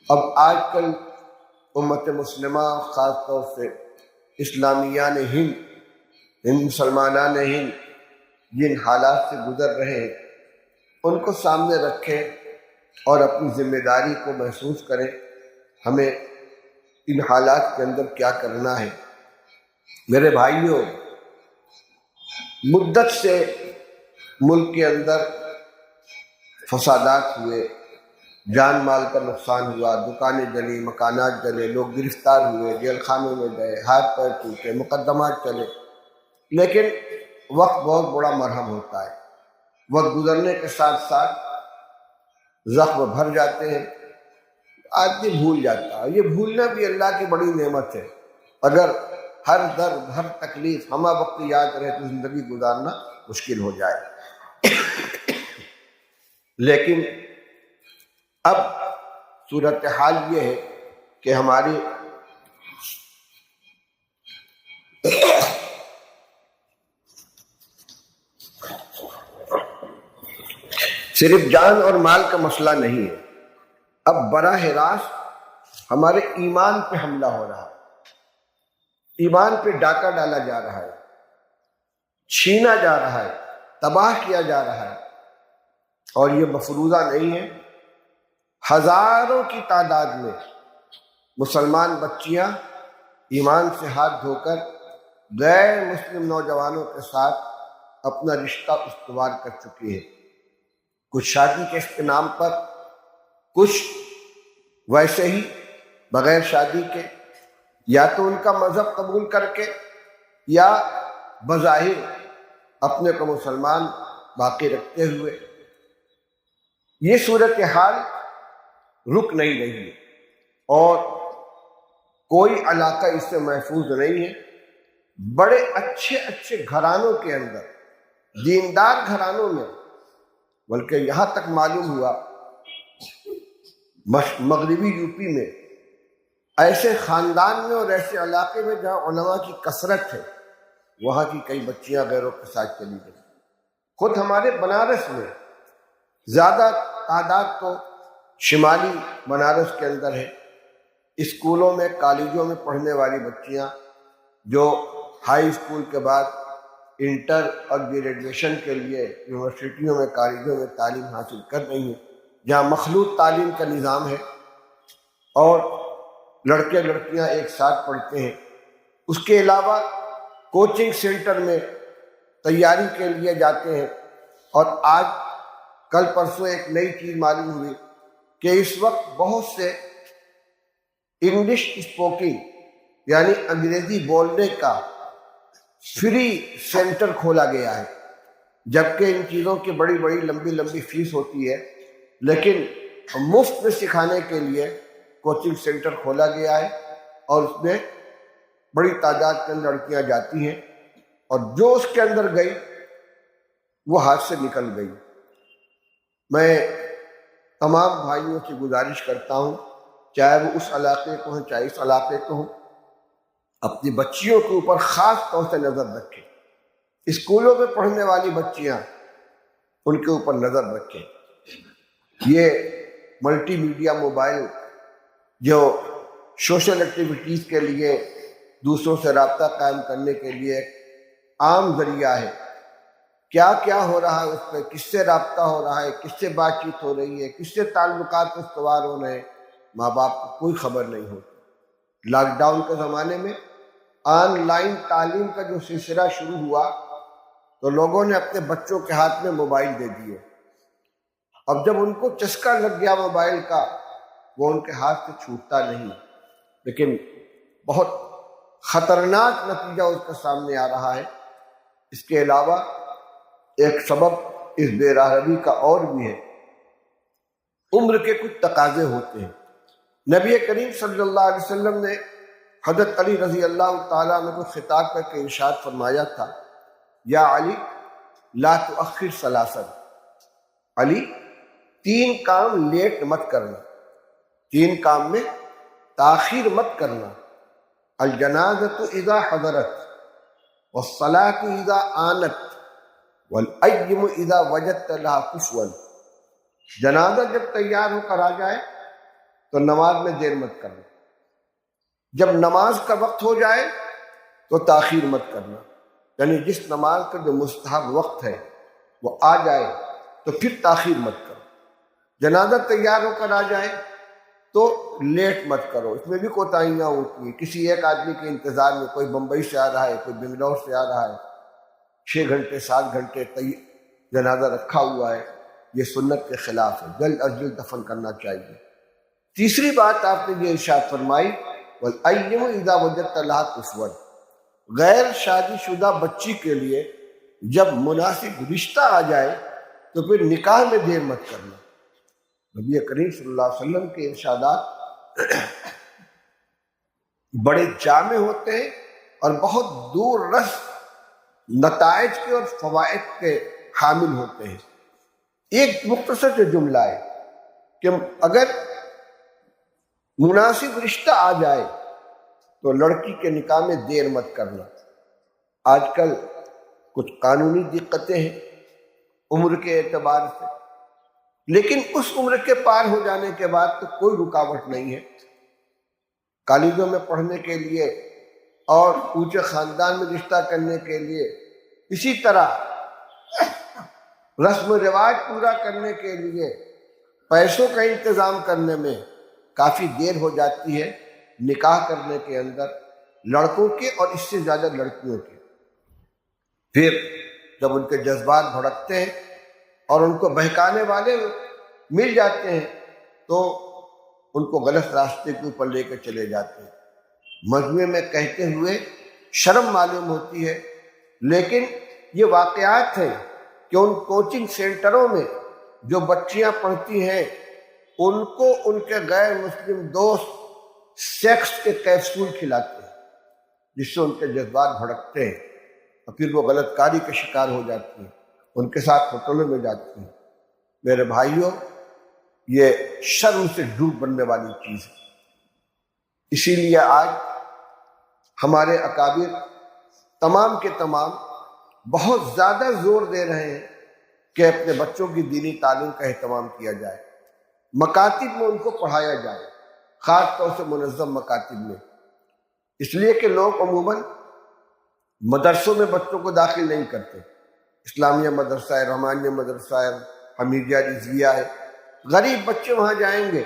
اب آج کل امت مسلمہ خاص طور سے اسلامیان ہند مسلمانان ہند جن حالات سے گزر رہے ہیں ان کو سامنے رکھیں اور اپنی ذمہ داری کو محسوس کریں ہمیں ان حالات کے اندر کیا کرنا ہے۔ میرے بھائیوں، مدت سے ملک کے اندر فسادات ہوئے، جان مال کا نقصان ہوا، دکانیں جلی، مکانات جلے، لوگ گرفتار ہوئے، جیل خانوں میں گئے، ہاتھ پیر ٹوٹے، مقدمات چلے، لیکن وقت بہت بڑا مرہم ہوتا ہے۔ وقت گزرنے کے ساتھ ساتھ زخم بھر جاتے ہیں، آدمی بھول جاتا ہے۔ یہ بھولنا بھی اللہ کی بڑی نعمت ہے۔ اگر ہر درد ہر تکلیف ہمہ وقت یاد رہے تو زندگی گزارنا مشکل ہو جائے۔ لیکن اب صورتحال یہ ہے کہ ہماری صرف جان اور مال کا مسئلہ نہیں ہے، اب براہ راست ہمارے ایمان پہ حملہ ہو رہا ہے، ایمان پہ ڈاکہ ڈالا جا رہا ہے، چھینا جا رہا ہے، تباہ کیا جا رہا ہے۔ اور یہ مفروضہ نہیں ہے، ہزاروں کی تعداد میں مسلمان بچیاں ایمان سے ہاتھ دھو کر غیر مسلم نوجوانوں کے ساتھ اپنا رشتہ استوار کر چکی ہے، کچھ شادی کے نام پر، کچھ ویسے ہی بغیر شادی کے، یا تو ان کا مذہب قبول کر کے یا بظاہر اپنے کو مسلمان باقی رکھتے ہوئے۔ یہ صورتحال رک نہیں رہی اور کوئی علاقہ اس سے محفوظ نہیں ہے۔ بڑے اچھے اچھے گھرانوں کے اندر، دیندار گھرانوں میں، بلکہ یہاں تک معلوم ہوا مغربی یو پی میں ایسے خاندان میں اور ایسے علاقے میں جہاں علماء کی کثرت ہے، وہاں کی کئی بچیاں غیروں کے ساتھ چلی گئی۔ خود ہمارے بنارس میں زیادہ تعداد تو شمالی بنارس کے اندر ہے، اسکولوں میں کالجوں میں پڑھنے والی بچیاں جو ہائی اسکول کے بعد انٹر اور گریجویشن کے لیے یونیورسٹیوں میں کالجوں میں تعلیم حاصل کر رہی ہیں، جہاں مخلوط تعلیم کا نظام ہے اور لڑکے لڑکیاں ایک ساتھ پڑھتے ہیں۔ اس کے علاوہ کوچنگ سینٹر میں تیاری کے لیے جاتے ہیں۔ اور آج کل پرسوں ایک نئی چیز معلوم ہوئی کہ اس وقت بہت سے انگلش اسپوکنگ یعنی انگریزی بولنے کا فری سینٹر کھولا گیا ہے، جبکہ ان چیزوں کی بڑی بڑی لمبی لمبی فیس ہوتی ہے، لیکن مفت میں سکھانے کے لیے کوچنگ سینٹر کھولا گیا ہے اور اس میں بڑی تعداد کے لڑکیاں جاتی ہیں، اور جو اس کے اندر گئی وہ ہاتھ سے نکل گئی۔ میں تمام بھائیوں سے گزارش کرتا ہوں، چاہے وہ اس علاقے کو ہوں چاہے اس علاقے کو ہوں، اپنی بچیوں کے اوپر خاص طور سے نظر رکھیں۔ اسکولوں میں پڑھنے والی بچیاں، ان کے اوپر نظر رکھیں۔ یہ ملٹی میڈیا موبائل جو سوشل ایکٹیویٹیز کے لیے، دوسروں سے رابطہ قائم کرنے کے لیے ایک عام ذریعہ ہے، کیا کیا ہو رہا ہے اس پہ، کس سے رابطہ ہو رہا ہے، کس سے بات چیت ہو رہی ہے، کس سے تعلقات استوار ہو رہے ہیں، ماں باپ کو کوئی خبر نہیں ہوتی۔ لاک ڈاؤن کے زمانے میں آن لائن تعلیم کا جو سلسلہ شروع ہوا تو لوگوں نے اپنے بچوں کے ہاتھ میں موبائل دے دیے۔ اب جب ان کو چسکا لگ گیا موبائل کا، وہ ان کے ہاتھ سے چھوٹتا نہیں، لیکن بہت خطرناک نتیجہ اس کا سامنے آ رہا ہے۔ اس کے علاوہ ایک سبب اس بے راہبی کا اور بھی ہے، عمر کے کچھ تقاضے ہوتے ہیں۔ نبی کریم صلی اللہ علیہ وسلم نے حضرت علی رضی اللہ تعالیٰ عنہ کو خطاب کر کے ارشاد فرمایا تھا، یا علی لا تؤخر ثلاثا، علی 3 کام لیٹ مت کرنا، 3 کام میں تاخیر مت کرنا، الجنازۃ اذا حضرت، والصلاۃ اذا آنت، والأیم اذا وجدت لها کسوا۔ جنازہ جب تیار ہو کر آ جائے تو نماز میں دیر مت کرنا، جب نماز کا وقت ہو جائے تو تاخیر مت کرنا، یعنی جس نماز کا جو مستحب وقت ہے وہ آ جائے تو پھر تاخیر مت کرو۔ جنازہ تیار ہو کر آ جائے تو لیٹ مت کرو، اس میں بھی کوتاہیاں ہوتی ہیں۔ کسی ایک آدمی کے انتظار میں، کوئی بمبئی سے آ رہا ہے، کوئی بنگلور سے آ رہا ہے، 6 گھنٹے 7 گھنٹے جنازہ رکھا ہوا ہے، یہ سنت کے خلاف ہے، جلد از جلد دفن کرنا چاہیے۔ تیسری بات آپ نے یہ ارشاد فرمائی وَالْأَيِّمُ إِذَا وَجَدْتَ لَهَا كُفْوًا، غیر شادی شدہ بچی کے لیے جب مناسب رشتہ آ جائے تو پھر نکاح میں دیر مت کرنا۔ نبی کریم صلی اللہ علیہ وسلم کے ارشادات بڑے جامع ہوتے ہیں اور بہت دور رس نتائج کے اور فوائد کے حامل ہوتے ہیں۔ ایک مختصر سے جملہ ہے کہ اگر مناسب رشتہ آ جائے تو لڑکی کے نکاح میں دیر مت کرنا۔ آج کل کچھ قانونی دقتیں ہیں عمر کے اعتبار سے، لیکن اس عمر کے پار ہو جانے کے بعد تو کوئی رکاوٹ نہیں ہے۔ کالجوں میں پڑھنے کے لیے اور اونچے خاندان میں رشتہ کرنے کے لیے، اسی طرح رسم و رواج پورا کرنے کے لیے پیسوں کا انتظام کرنے میں کافی دیر ہو جاتی ہے نکاح کرنے کے اندر، لڑکوں کے اور اس سے زیادہ لڑکیوں کے۔ پھر جب ان کے جذبات بھڑکتے ہیں اور ان کو بہکانے والے مل جاتے ہیں تو ان کو غلط راستے کے اوپر لے کے چلے جاتے ہیں۔ مجموعے میں کہتے ہوئے شرم معلوم ہوتی ہے، لیکن یہ واقعات ہیں کہ ان کوچنگ سینٹروں میں جو بچیاں پڑھتی ہیں ان کو ان کے غیر مسلم دوست سیکس کے کیپسول کھلاتے ہیں، جس سے ان کے جذبات بھڑکتے ہیں اور پھر وہ غلط کاری کے شکار ہو جاتی ہیں، ان کے ساتھ ہوٹلوں میں جاتی ہیں۔ میرے بھائیوں، یہ شرم سے ڈوب بننے والی چیز ہے۔ اسی لیے آج ہمارے اکابر تمام کے تمام بہت زیادہ زور دے رہے ہیں کہ اپنے بچوں کی دینی تعلیم کا اہتمام کیا جائے، مکاتب میں ان کو پڑھایا جائے، خاص طور سے منظم مکاتب میں، اس لیے کہ لوگ عموماً مدرسوں میں بچوں کو داخل نہیں کرتے۔ اسلامیہ مدرسہ ہے، رحمانیہ مدرسہ ہے، حمیدیہ رضویہ ہے، غریب بچے وہاں جائیں گے،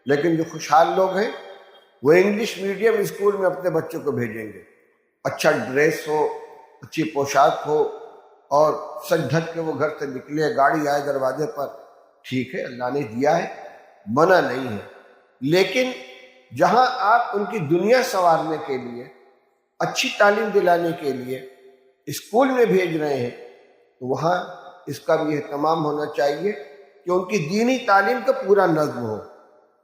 لیکن جو خوشحال لوگ ہیں وہ انگلش میڈیم اسکول میں اپنے بچوں کو بھیجیں گے۔ اچھا ڈریس ہو، اچھی پوشاک ہو اور سج دھج کے وہ گھر سے نکلے، گاڑی آئے دروازے پر، ٹھیک ہے، اللہ نے دیا ہے، منع نہیں ہے، لیکن جہاں آپ ان کی دنیا سنوارنے کے لیے، اچھی تعلیم دلانے کے لیے اسکول میں بھیج رہے ہیں تو وہاں اس کا بھی اہتمام ہونا چاہیے کہ ان کی دینی تعلیم کا پورا نظم ہو۔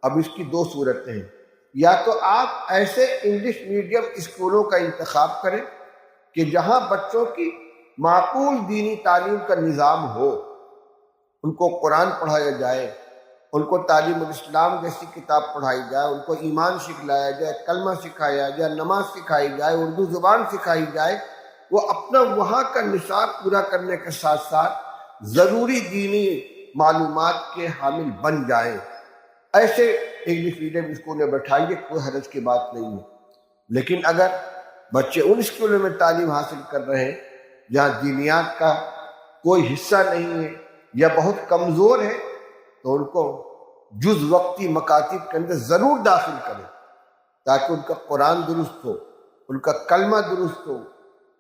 اب اس کی 2 صورتیں ہیں، یا تو آپ ایسے انگلش میڈیم اسکولوں کا انتخاب کریں کہ جہاں بچوں کی معقول دینی تعلیم کا نظام ہو، ان کو قرآن پڑھایا جائے، ان کو تعلیم الاسلام جیسی کتاب پڑھائی جائے، ان کو ایمان سکھلایا جائے، کلمہ سکھایا جائے، نماز سکھائی جائے، اردو زبان سکھائی جائے، وہ اپنا وہاں کا نصاب پورا کرنے کے ساتھ ساتھ ضروری دینی معلومات کے حامل بن جائیں۔ ایسے انگلش میڈیم اسکول میں بٹھائیے، کوئی حرج کی بات نہیں ہے، لیکن اگر بچے ان اسکولوں میں تعلیم حاصل کر رہے ہیں جہاں دینیات کا کوئی حصہ نہیں ہے یا بہت کمزور ہے تو ان کو جز وقتی مکاتب کے اندر ضرور داخل کریں تاکہ ان کا قرآن درست ہو، ان کا کلمہ درست ہو،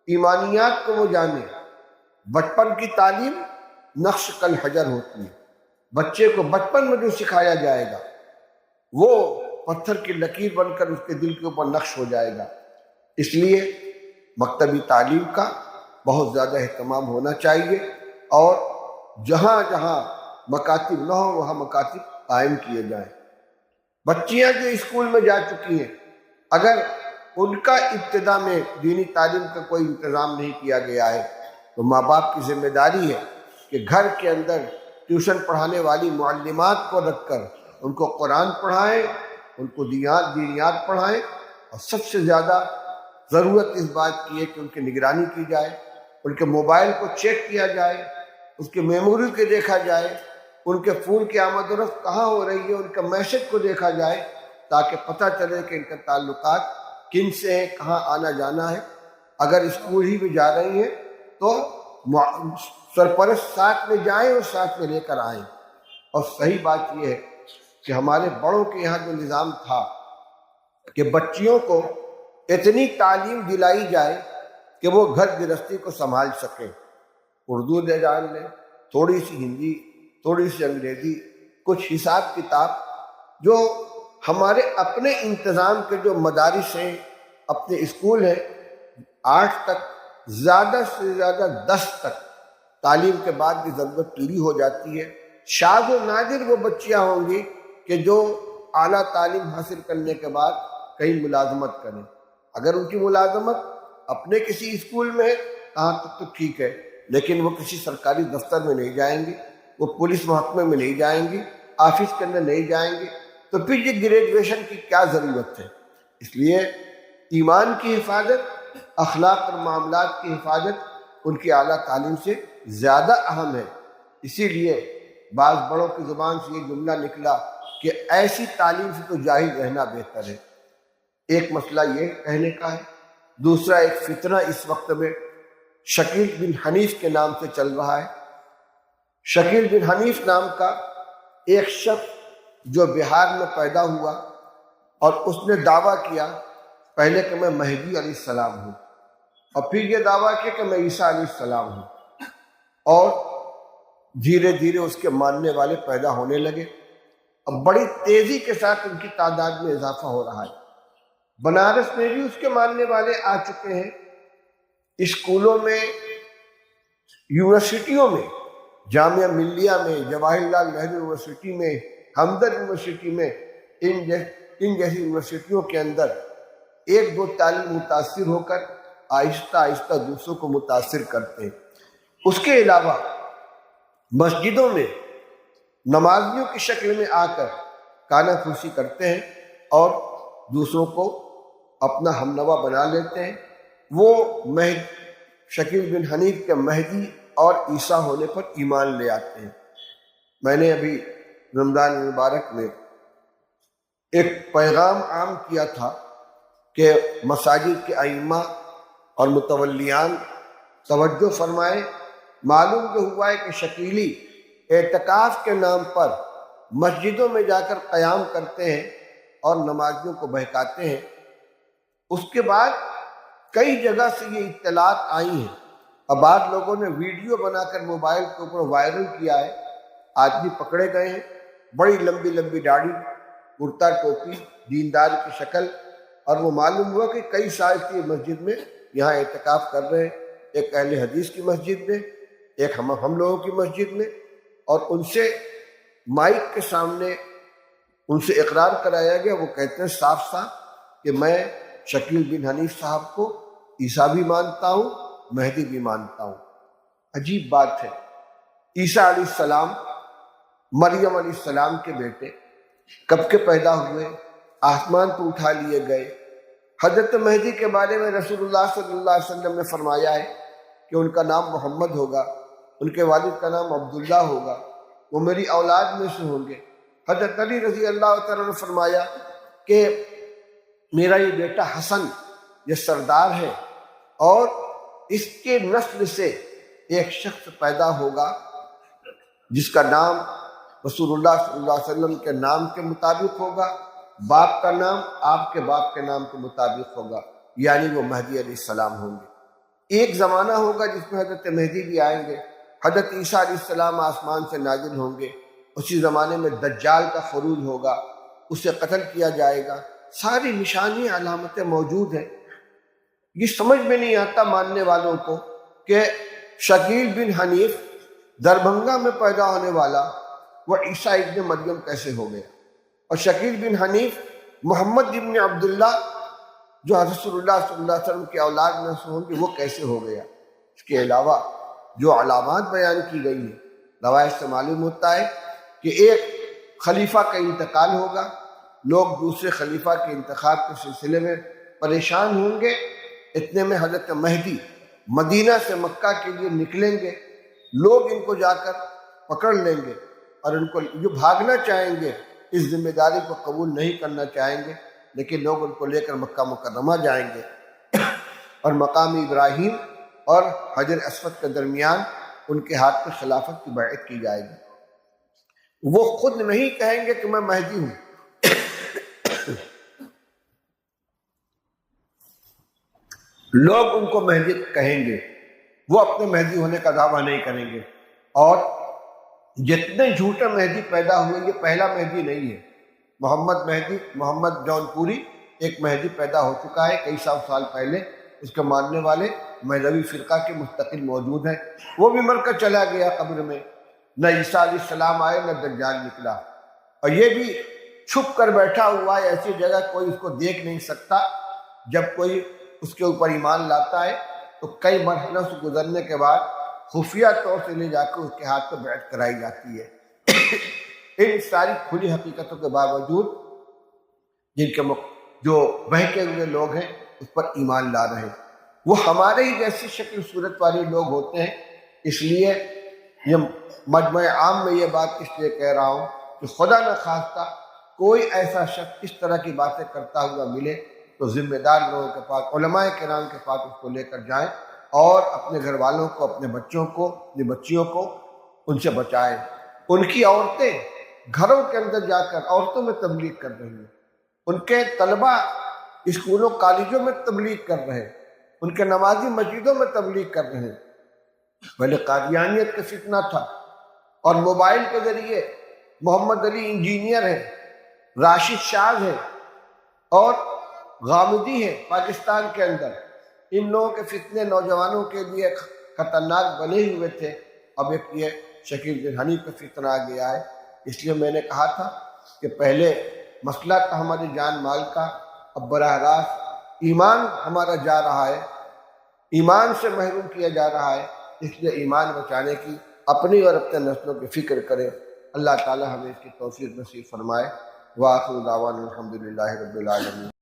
ایمانیات کو وہ جانے۔ بچپن کی تعلیم نقش کل حجر ہوتی ہے، بچے کو بچپن میں جو سکھایا جائے گا وہ پتھر کی لکیر بن کر اس کے دل کے اوپر نقش ہو جائے گا۔ اس لیے مکتبی تعلیم کا بہت زیادہ اہتمام ہونا چاہیے، اور جہاں جہاں مکاتب نہ ہو وہاں مکاتب قائم کیے جائیں۔ بچیاں جو اسکول میں جا چکی ہیں، اگر ان کا ابتدا میں دینی تعلیم کا کوئی انتظام نہیں کیا گیا ہے تو ماں باپ کی ذمہ داری ہے کہ گھر کے اندر ٹیوشن پڑھانے والی معلمات کو رکھ کر ان کو قرآن پڑھائیں، ان کو دینیات پڑھائیں، اور سب سے زیادہ ضرورت اس بات کی ہے کہ ان کی نگرانی کی جائے، ان کے موبائل کو چیک کیا جائے، اس کے میموری کو دیکھا جائے، ان کے فون کی آمد و رفت کہاں ہو رہی ہے، ان کے میسج کو دیکھا جائے تاکہ پتہ چلے کہ ان کے تعلقات کن سے ہیں، کہاں آنا جانا ہے۔ اگر اسکول ہی بھی جا رہی ہیں تو سرپرست ساتھ میں جائیں اور ساتھ میں لے کر آئیں۔ اور صحیح بات یہ ہے کہ ہمارے بڑوں کے یہاں جو نظام تھا کہ بچیوں کو اتنی تعلیم دلائی جائے کہ وہ گھر گرہستی کو سنبھال سکیں، اردو دے جان لیں، تھوڑی سی ہندی، تھوڑی سی انگریزی، کچھ حساب کتاب، جو ہمارے اپنے انتظام کے جو مدارس ہیں، اپنے اسکول ہیں، 8 تک، زیادہ سے زیادہ 10 تک تعلیم کے بعد بھی ضرورت پوری ہو جاتی ہے۔ شاذ و نادر وہ بچیاں ہوں گی کہ جو اعلیٰ تعلیم حاصل کرنے کے بعد کہیں ملازمت کریں۔ اگر ان کی ملازمت اپنے کسی اسکول میں ہے کہاں تک تو ٹھیک ہے، لیکن وہ کسی سرکاری دفتر میں نہیں جائیں گی، وہ پولیس محکمے میں نہیں جائیں گی، آفس کے اندر نہیں جائیں گی، تو پھر یہ گریجویشن کی کیا ضرورت ہے؟ اس لیے ایمان کی حفاظت، اخلاق اور معاملات کی حفاظت ان کی اعلیٰ تعلیم سے زیادہ اہم ہے۔ اسی لیے بعض بڑوں کی زبان سے یہ جملہ نکلا کہ ایسی تعلیم سے تو جاہل رہنا بہتر ہے۔ ایک مسئلہ یہ کہنے کا ہے، دوسرا ایک فتنہ اس وقت میں شکیل بن حنیف کے نام سے چل رہا ہے۔ شکیل بن حنیف نام کا ایک شخص جو بہار میں پیدا ہوا، اور اس نے دعویٰ کیا پہلے کہ میں مہدی علیہ السلام ہوں، اور پھر یہ دعویٰ کیا کہ میں عیسیٰ علیہ السلام ہوں، اور دھیرے دھیرے اس کے ماننے والے پیدا ہونے لگے، اور بڑی تیزی کے ساتھ ان کی تعداد میں اضافہ ہو رہا ہے۔ بنارس میں بھی اس کے ماننے والے آ چکے ہیں، اسکولوں میں، یونیورسٹیوں میں، جامعہ ملیہ میں، جواہر لال نہرو یونیورسٹی میں، ہمدرد یونیورسٹی میں، ان جیسی یونیورسٹیوں کے اندر ایک دو تعلیم متاثر ہو کر آہستہ آہستہ دوسروں کو متاثر کرتے ہیں۔ اس کے علاوہ مسجدوں میں نمازیوں کی شکل میں آ کر کانا پھوسی کرتے ہیں اور دوسروں کو اپنا ہمنوا بنا لیتے ہیں۔ وہ شکیل بن حنیف کے مہدی اور عیسیٰ ہونے پر ایمان لے آتے ہیں۔ میں نے ابھی رمضان المبارک میں ایک پیغام عام کیا تھا کہ مساجد کے ائمہ اور متولیان توجہ فرمائیں۔ معلوم جو ہوا ہے کہ شکیلی اعتکاف کے نام پر مسجدوں میں جا کر قیام کرتے ہیں اور نمازیوں کو بہکاتے ہیں۔ اس کے بعد کئی جگہ سے یہ اطلاعات آئی ہیں، اور بعض لوگوں نے ویڈیو بنا کر موبائل کے اوپر وائرل کیا ہے۔ آدمی پکڑے گئے ہیں، بڑی لمبی لمبی داڑھی، کرتا ٹوپی، دیندار کی شکل، اور وہ معلوم ہوا کہ کئی سال کی مسجد میں یہاں اعتکاف کر رہے ہیں، ایک اہل حدیث کی مسجد میں، ایک ہم لوگوں کی مسجد میں، اور ان سے مائک کے سامنے ان سے اقرار کرایا گیا۔ وہ کہتے ہیں صاف صاف کہ میں شکیل بن حنیف صاحب کو عیسیٰ بھی مانتا ہوں، مہدی بھی مانتا ہوں۔ عجیب بات ہے، عیسیٰ علیہ السلام مریم علیہ السلام کے بیٹے کب کے پیدا ہوئے، آسمان کو اٹھا لیے گئے۔ حضرت مہدی کے بارے میں رسول اللہ صلی اللہ علیہ وسلم نے فرمایا ہے کہ ان کا نام محمد ہوگا، ان کے والد کا نام عبداللہ ہوگا، وہ میری اولاد میں سے ہوں گے۔ حضرت علی رضی اللہ تعالیٰ نے فرمایا کہ میرا یہ بیٹا حسن یہ سردار ہے، اور اس کے نسل سے ایک شخص پیدا ہوگا جس کا نام رسول اللہ صلی اللہ علیہ وسلم کے نام کے مطابق ہوگا، باپ کا نام آپ کے باپ کے نام کے مطابق ہوگا، یعنی وہ مہدی علیہ السلام ہوں گے۔ ایک زمانہ ہوگا جس میں حضرت مہدی بھی آئیں گے، حضرت عیسیٰ علیہ السلام آسمان سے نازل ہوں گے۔ اسی زمانے میں دجال کا خروج ہوگا، اسے قتل کیا جائے گا۔ ساری نشانی علامتیں موجود ہیں۔ یہ سمجھ میں نہیں آتا ماننے والوں کو کہ شکیل بن حنیف دربھنگہ میں پیدا ہونے والا وہ عیسیٰ ابن مریم کیسے ہو گیا، اور شکیل بن حنیف محمد ابن عبداللہ جو حضرت رسول اللہ صلی اللہ علیہ وسلم کے اولاد میں سے ہوں گے وہ کیسے ہو گیا۔ اس کے علاوہ جو علامات بیان کی گئی ہیں، روایت سے معلوم ہوتا ہے کہ ایک خلیفہ کا انتقال ہوگا، لوگ دوسرے خلیفہ کے انتخاب کے سلسلے میں پریشان ہوں گے۔ اتنے میں حضرت مہدی مدینہ سے مکہ کے لیے نکلیں گے، لوگ ان کو جا کر پکڑ لیں گے اور ان کو جو بھاگنا چاہیں گے اس ذمہ داری کو قبول نہیں کرنا چاہیں گے، لیکن لوگ ان کو لے کر مکہ مکرمہ جائیں گے اور مقام ابراہیم اور حجر اسود کے درمیان ان کے ہاتھ پہ خلافت کی بیعت کی جائے گی۔ وہ خود نہیں کہیں گے کہ میں مہدی ہوں، لوگ ان کو مہدی کہیں گے، وہ اپنے مہدی ہونے کا دعویٰ نہیں کریں گے۔ اور جتنے جھوٹے مہدی پیدا ہوئے یہ پہلا مہدی نہیں ہے۔ محمد مہدی، محمد جون پوری ایک مہدی پیدا ہو چکا ہے کئی سو سال پہلے، اس کے ماننے والے مہدوی فرقہ کے مستقل موجود ہیں، وہ بھی مر کر چلا گیا قبر میں، نہ عیسیٰ علیہ السلام آئے نہ دجال نکلا، اور یہ بھی چھپ کر بیٹھا ہوا ہے ایسی جگہ کوئی اس کو دیکھ نہیں سکتا۔ جب کوئی اس کے اوپر ایمان لاتا ہے تو کئی مرحلوں سے گزرنے کے بعد خفیہ طور سے لے جا کے اس کے ہاتھ پہ بیعت کرائی جاتی ہے۔ ان ساری کھلی حقیقتوں کے باوجود جن کے جو بہکے ہوئے لوگ ہیں اس پر ایمان لا رہے ہیں، وہ ہمارے ہی جیسی شکل صورت والے لوگ ہوتے ہیں۔ اس لیے یہ مجمع عام میں یہ بات اس لیے کہہ رہا ہوں کہ خدا نہ خواستہ کوئی ایسا شخص اس طرح کی باتیں کرتا ہوا ملے تو ذمہ دار لوگوں کے پاس، علماء کرام کے پاس اس کو لے کر جائیں اور اپنے گھر والوں کو، اپنے بچوں کو، اپنی بچیوں کو ان سے بچائیں۔ ان کی عورتیں گھروں کے اندر جا کر عورتوں میں تبلیغ کر رہی ہیں، ان کے طلبہ اسکولوں کالجوں میں تبلیغ کر رہے ہیں، ان کے نمازی مسجدوں میں تبلیغ کر رہے ہیں۔ پہلے قادیانیت کا فتنہ تھا اور موبائل کے ذریعے محمد علی انجینئر ہے، راشد شاز ہے اور غامدی ہے پاکستان کے اندر، ان لوگوں کے فتنے نوجوانوں کے لیے خطرناک بنے ہوئے تھے۔ اب ایک یہ شکیل بن حنیف کا فتنہ آ گیا ہے۔ اس لیے میں نے کہا تھا کہ پہلے مسئلہ تھا ہماری جان مال کا، اب براہ راست ایمان ہمارا جا رہا ہے، ایمان سے محروم کیا جا رہا ہے۔ اس لیے ایمان بچانے کی اپنی اور اپنے نسلوں کی فکر کریں۔ اللہ تعالی ہمیں اس کی توفیق نصیب فرمائے۔ وآخر دعوانا الحمدللہ رب العالمین۔